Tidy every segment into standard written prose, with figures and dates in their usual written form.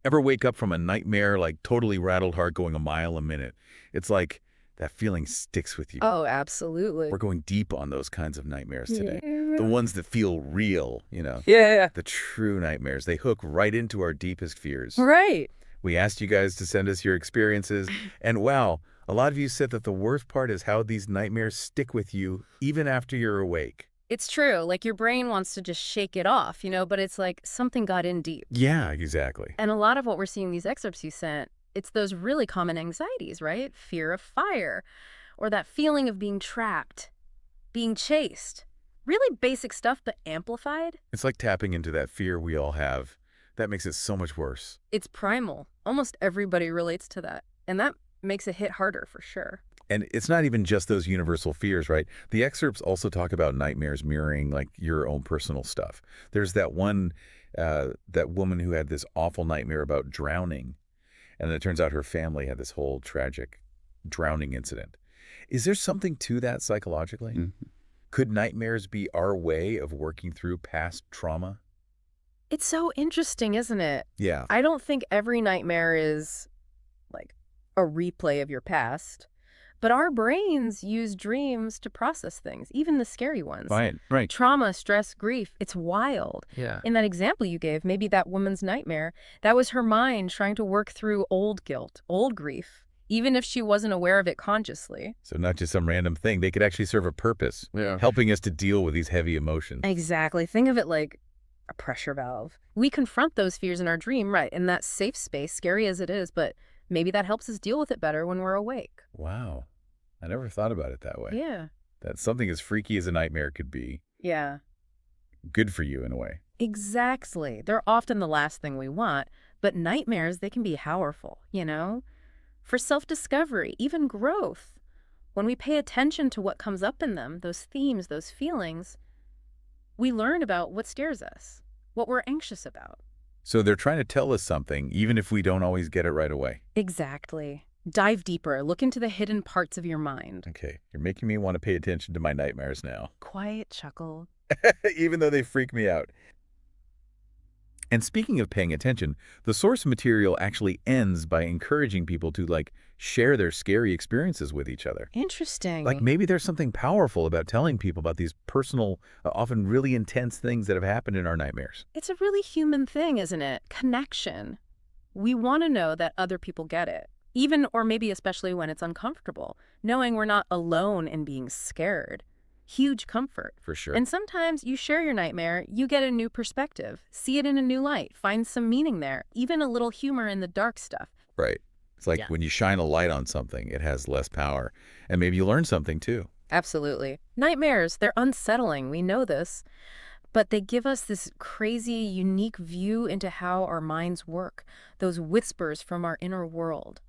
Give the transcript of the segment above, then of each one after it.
Ever wake up from a nightmare, like totally rattled heart going a mile a minute? It's like that feeling sticks with you. Oh, absolutely. We're going deep on those kinds of nightmares today. The Yeah. ones that feel real, you know, Yeah. the true nightmares. They hook right into our deepest fears. Right. We asked you guys to send us your experiences, and wow, a lot of you said that the worst part is how these nightmares stick with you even after you're awake. It's true. Like your brain wants to just shake it off, but it's like something got in deep. Yeah, exactly. And a lot of what we're seeing in these excerpts you sent, it's those really common anxieties, right? Fear of fire, or that feeling of being trapped, being chased. Really basic stuff, but amplified. It's like tapping into that fear we all have. That makes it so much worse. It's primal. Almost everybody relates to that. And that makes it hit harder for sure. And it's not even just those universal fears, right? The excerpts also talk about nightmares mirroring like your own personal stuff. There's that one, that woman who had this awful nightmare about drowning. And then it turns out her family had this whole tragic drowning incident. Is there something to that psychologically? Could nightmares be our way of working through past trauma? It's so interesting, isn't it? Yeah. I don't think every nightmare is like a replay of your past, but our brains use dreams to process things, even the scary ones. Right. Trauma, stress, grief, it's wild. Yeah. In that example you gave, maybe that woman's nightmare, that was her mind trying to work through old guilt, old grief, even if she wasn't aware of it consciously. So not just some random thing. They could actually serve a purpose, helping us to deal with these heavy emotions. Exactly. Think of it like a pressure valve. We confront those fears in our dream, right, in that safe space, scary as it is, but maybe that helps us deal with it better when we're awake. Wow. I never thought about it that way. Yeah. That something as freaky as a nightmare could be Yeah. good for you in a way. Exactly. They're often the last thing we want, but nightmares, they can be powerful. For self-discovery, even growth. When we pay attention to what comes up in them, those themes, those feelings, we learn about what scares us, what we're anxious about. So they're trying to tell us something, even if we don't always get it right away. Exactly. Dive deeper. Look into the hidden parts of your mind. Okay, you're making me want to pay attention to my nightmares now, Quiet chuckle. even though they freak me out. And speaking of paying attention, the source material actually ends by encouraging people to, like, share their scary experiences with each other. Interesting. Like maybe there's something powerful about telling people about these personal, often really intense things that have happened in our nightmares. It's a really human thing, isn't it? Connection. We want to know that other people get it. Even or maybe especially when it's uncomfortable. Knowing we're not alone in being scared. Huge comfort. For sure. And sometimes you share your nightmare, you get a new perspective. See it in a new light. Find some meaning there. Even a little humor in the dark stuff. Right. It's like Yeah. when you shine a light on something, it has less power. And maybe you learn something too. Absolutely. Nightmares, they're unsettling. We know this. But they give us this crazy, unique view into how our minds work. Those whispers from our inner world.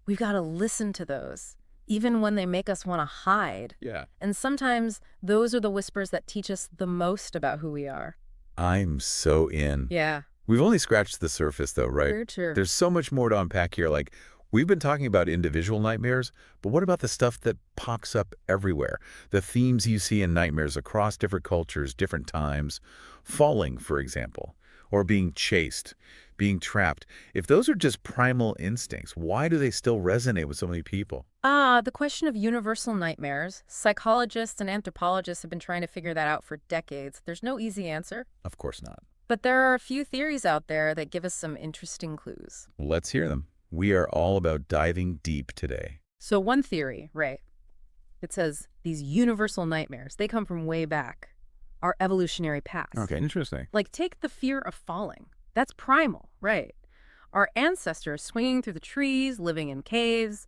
We've got to listen to those, even when they make us want to hide. Yeah. And sometimes those are the whispers that teach us the most about who we are. I'm so in. Yeah. We've only scratched the surface though, right? Very true. There's so much more to unpack here. Like, we've been talking about individual nightmares, but what about the stuff that pops up everywhere? The themes you see in nightmares across different cultures, different times. Falling, for example, or being chased, being trapped. If those are just primal instincts, why do they still resonate with so many people? The question of universal nightmares. Psychologists and anthropologists have been trying to figure that out for decades. There's no easy answer. Of course not. But there are a few theories out there that give us some interesting clues. Let's hear them. We are all about diving deep today. So one theory, right, it says these universal nightmares, they come from way back, our evolutionary past. Okay, interesting. Like take the fear of falling. That's primal, right? Our ancestors swinging through the trees, living in caves,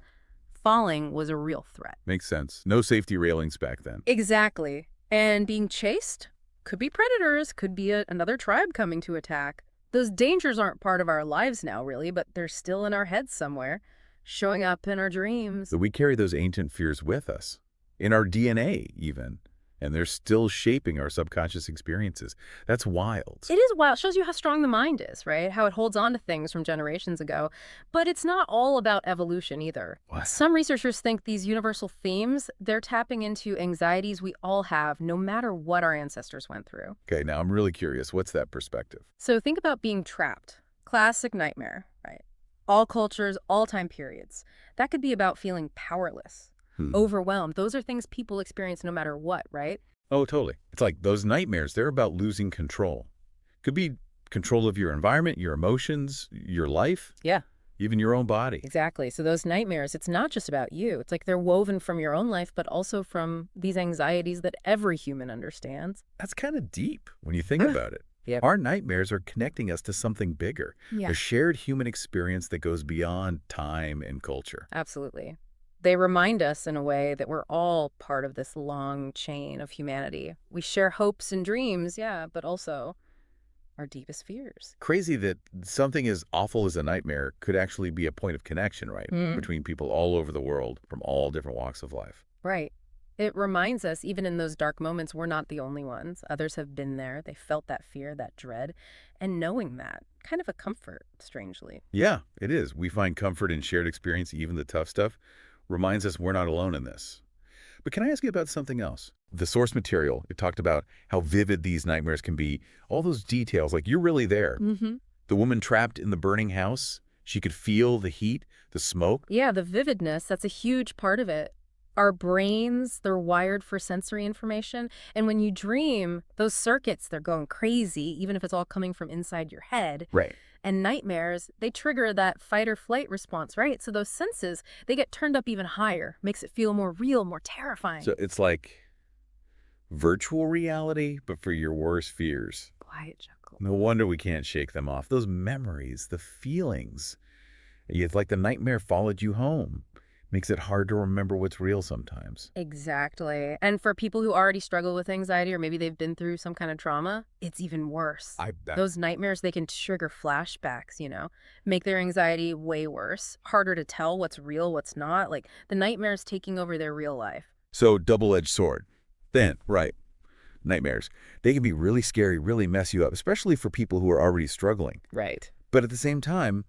falling was a real threat. Makes sense. No safety railings back then. Exactly. And being chased could be predators, could be another tribe coming to attack. Those dangers aren't part of our lives now, really, but they're still in our heads somewhere, showing up in our dreams. So we carry those ancient fears with us, in our DNA even, and they're still shaping our subconscious experiences. That's wild. It is wild. It shows you how strong the mind is, right? How it holds on to things from generations ago. But it's not all about evolution either. What? Some researchers think these universal themes, they're tapping into anxieties we all have, no matter what our ancestors went through. Okay, now I'm really curious. What's that perspective? So think about being trapped. Classic nightmare, right? All cultures, all time periods. That could be about feeling powerless, Hmm. overwhelmed. Those are things people experience no matter what, right? Oh, totally. It's like those nightmares, they're about losing control. Could be control of your environment, your emotions, your life, Yeah. even your own body. Exactly. So those nightmares, it's not just about you. It's like they're woven from your own life, but also from these anxieties that every human understands. That's kind of deep when you think about it. Yep. Our nightmares are connecting us to something bigger, Yeah. a shared human experience that goes beyond time and culture. Absolutely. They remind us in a way that we're all part of this long chain of humanity. We share hopes and dreams, yeah, but also our deepest fears. Crazy that something as awful as a nightmare could actually be a point of connection, right? Mm. Between people all over the world from all different walks of life. Right. It reminds us, even in those dark moments, we're not the only ones. Others have been there. They felt that fear, that dread. And knowing that, kind of a comfort, strangely. Yeah, it is. We find comfort in shared experience, even the tough stuff. Reminds us we're not alone in this. But can I ask you about something else? The source material, it talked about how vivid these nightmares can be. All those details, like you're really there. Mm-hmm. The woman trapped in the burning house, she could feel the heat, the smoke. Yeah, the vividness, that's a huge part of it. Our brains, they're wired for sensory information. And when you dream, those circuits, they're going crazy, even if it's all coming from inside your head. Right. And nightmares, they trigger that fight or flight response, right? So those senses, they get turned up even higher, makes it feel more real, more terrifying. So it's like virtual reality, but for your worst fears. Quiet chuckle. No wonder we can't shake them off. Those memories, the feelings. It's like the nightmare followed you home. Makes it hard to remember what's real sometimes. Exactly. And for people who already struggle with anxiety, or maybe they've been through some kind of trauma, it's even worse. Those nightmares, they can trigger flashbacks, make their anxiety way worse, harder to tell what's real, what's not. Like the nightmares taking over their real life. So double-edged sword. Then, right, nightmares. They can be really scary, really mess you up, especially for people who are already struggling. Right. But at the same time,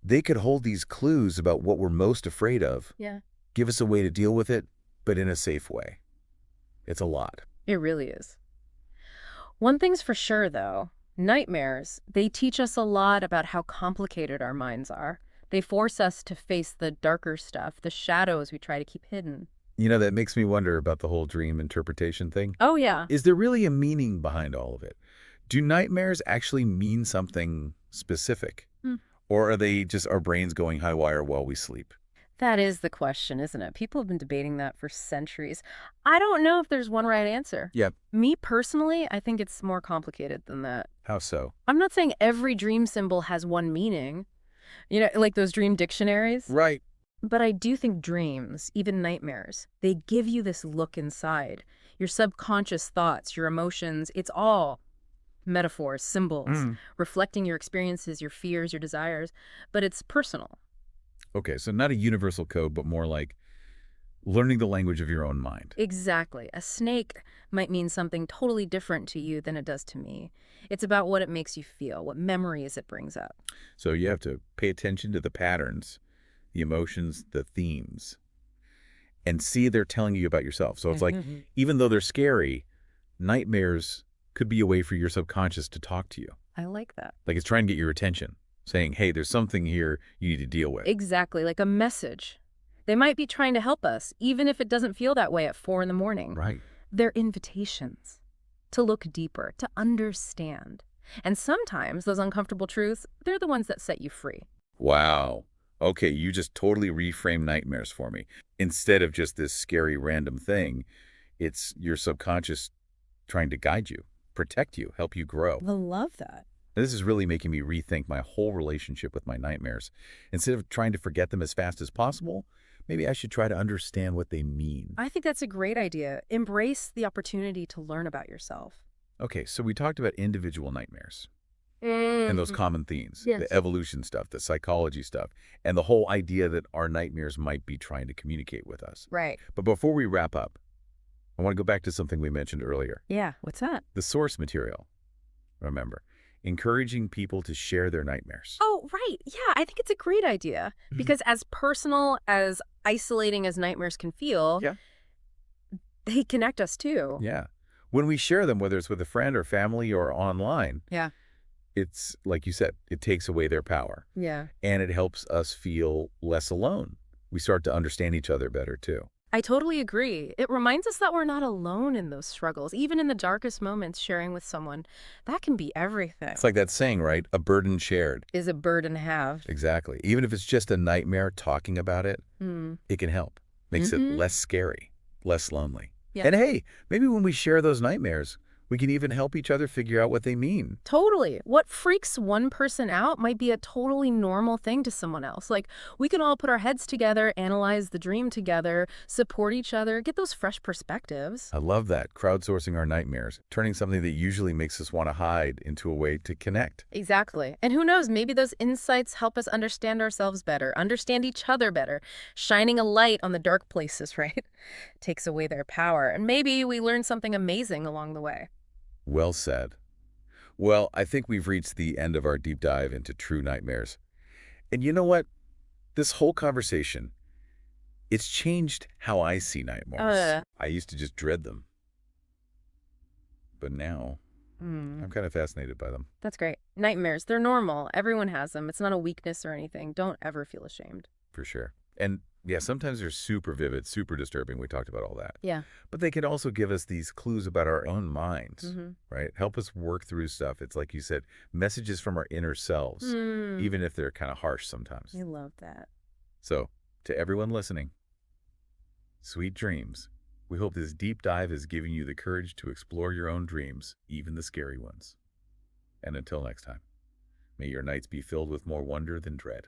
they could hold these clues about what we're most afraid of. Yeah. Give us a way to deal with it, but in a safe way. It's a lot. It really is. One thing's for sure, though. Nightmares, they teach us a lot about how complicated our minds are. They force us to face the darker stuff, the shadows we try to keep hidden. That makes me wonder about the whole dream interpretation thing. Oh, yeah. Is there really a meaning behind all of it? Do nightmares actually mean something specific? Hmm. Or are they just our brains going high wire while we sleep? That is the question, isn't it? People have been debating that for centuries. I don't know if there's one right answer. Yeah. Me personally, I think it's more complicated than that. How so? I'm not saying every dream symbol has one meaning, like those dream dictionaries. Right. But I do think dreams, even nightmares, they give you this look inside. Your subconscious thoughts, your emotions, it's all metaphors, symbols, reflecting your experiences, your fears, your desires, but it's personal. Okay, so not a universal code, but more like learning the language of your own mind. Exactly. A snake might mean something totally different to you than it does to me. It's about what it makes you feel, what memories it brings up. So you have to pay attention to the patterns, the emotions, the themes, and see they're telling you about yourself. So it's like, even though they're scary, nightmares could be a way for your subconscious to talk to you. I like that. Like it's trying to get your attention, saying, hey, there's something here you need to deal with. Exactly, like a message. They might be trying to help us, even if it doesn't feel that way at 4 in the morning. Right. They're invitations to look deeper, to understand. And sometimes those uncomfortable truths, they're the ones that set you free. Wow. Okay, you just totally reframe nightmares for me. Instead of just this scary random thing, it's your subconscious trying to guide you, protect you, help you grow. I love that. This is really making me rethink my whole relationship with my nightmares. Instead of trying to forget them as fast as possible, maybe I should try to understand what they mean. I think that's a great idea. Embrace the opportunity to learn about yourself. Okay, so we talked about individual nightmares and those common themes, Yes. the evolution stuff, the psychology stuff, and the whole idea that our nightmares might be trying to communicate with us. Right. But before we wrap up, I want to go back to something we mentioned earlier. Yeah, what's that? The source material. Remember, encouraging people to share their nightmares. Oh, right. Yeah, I think it's a great idea. Because as personal, as isolating as nightmares can feel, Yeah. they connect us too. Yeah. When we share them, whether it's with a friend or family or online, Yeah. It's like you said, it takes away their power, Yeah. and it helps us feel less alone. We start to understand each other better, too. I totally agree. It reminds us that we're not alone in those struggles. Even in the darkest moments, sharing with someone, that can be everything. It's like that saying, right? A burden shared. Is a burden halved. Exactly. Even if it's just a nightmare, talking about it, Hmm. it can help. Makes it Mm-hmm. less scary, less lonely. Yeah. And hey, maybe when we share those nightmares, we can even help each other figure out what they mean. Totally. What freaks one person out might be a totally normal thing to someone else. Like, we can all put our heads together, analyze the dream together, support each other, get those fresh perspectives. I love that, crowdsourcing our nightmares, turning something that usually makes us want to hide into a way to connect. Exactly. And who knows, maybe those insights help us understand ourselves better, understand each other better, shining a light on the dark places, right? Takes away their power. And maybe we learn something amazing along the way. Well said. Well, I think we've reached the end of our deep dive into true nightmares. And you know what? This whole conversation, it's changed how I see nightmares. Uh, I used to just dread them, but now hmm. I'm kind of fascinated by them, That's great. Nightmares, they're normal. Everyone has them. It's not a weakness or anything. Don't ever feel ashamed. for sure. And yeah, sometimes they're super vivid, super disturbing. We talked about all that. Yeah. But they can also give us these clues about our own minds, Mm-hmm. right? Help us work through stuff. It's like you said, messages from our inner selves, Hmm. even if they're kind of harsh sometimes. I love that. So, to everyone listening, sweet dreams. We hope this deep dive is giving you the courage to explore your own dreams, even the scary ones. And until next time, may your nights be filled with more wonder than dread.